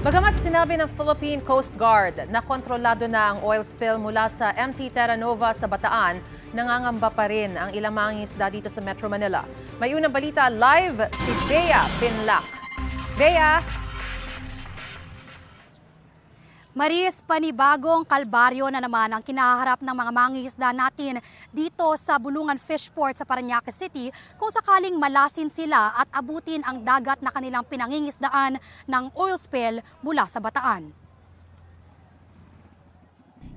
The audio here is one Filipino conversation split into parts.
Bagamat sinabi ng Philippine Coast Guard na kontrolado na ang oil spill mula sa MT Terra Nova sa Bataan, nangangamba pa rin ang ilang mangingisda dito sa Metro Manila. May unang balita live si Bea Pinlac. Bea! Maris, panibagong kalbaryo na naman ang kinaharap ng mga mangingisda natin dito sa Bulungan Fishport sa Parañaque City kung sakaling malasin sila at abutin ang dagat na kanilang pinangingisdaan ng oil spill mula sa Bataan.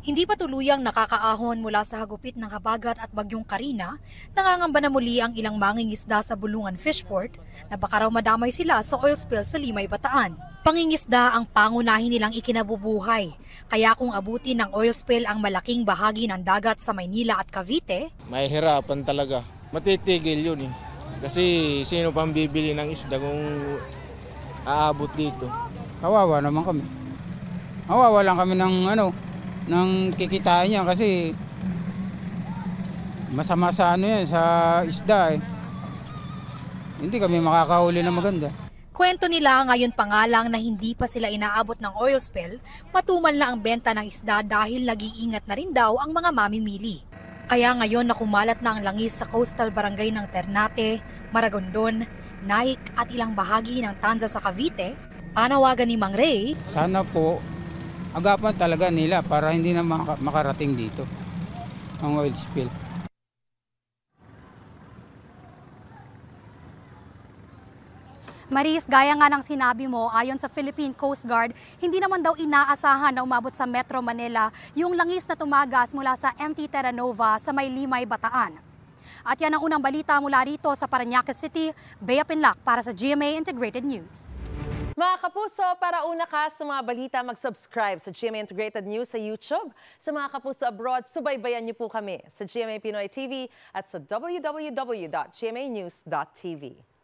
Hindi pa tuluyang nakakaahon mula sa hagupit ng habagat at bagyong Karina, nangangamba na muli ang ilang mangingisda sa Bulungan Fishport na baka raw madamay sila sa oil spill sa Limay, Bataan. Pangingisda ang pangunahin nilang ikinabubuhay, kaya kung abutin ng oil spill ang malaking bahagi ng dagat sa Maynila at Cavite, may hirapan talaga. Matitigil yun eh. Kasi sino pang bibili ng isda kung aabot dito? Kawawa naman kami. Kawawa lang kami ng kikitain niya kasi masama sa sa isda eh. Hindi kami makakahuli na maganda. Kwento nila ngayon pa nga lang na hindi pa sila inaabot ng oil spill, matumal na ang benta ng isda dahil nag-iingat na rin daw ang mga mamimili. Kaya ngayon na kumalat na ang langis sa coastal barangay ng Ternate, Maragondon, Naik at ilang bahagi ng Tanza sa Cavite, panawagan ni Mang Ray, sana po agapan talaga nila para hindi na makarating dito ang oil spill. Maris, gaya nga ng sinabi mo, ayon sa Philippine Coast Guard, hindi naman daw inaasahan na umabot sa Metro Manila yung langis na tumagas mula sa MT Terra Nova sa may Limay, Bataan. At yan ang unang balita mula rito sa Parañaque City. Bea Pinlac para sa GMA Integrated News. Mga kapuso, para una ka sa mga balita, mag-subscribe sa GMA Integrated News sa YouTube. Sa mga kapuso abroad, subaybayan niyo po kami sa GMA Pinoy TV at sa www.gmanews.tv.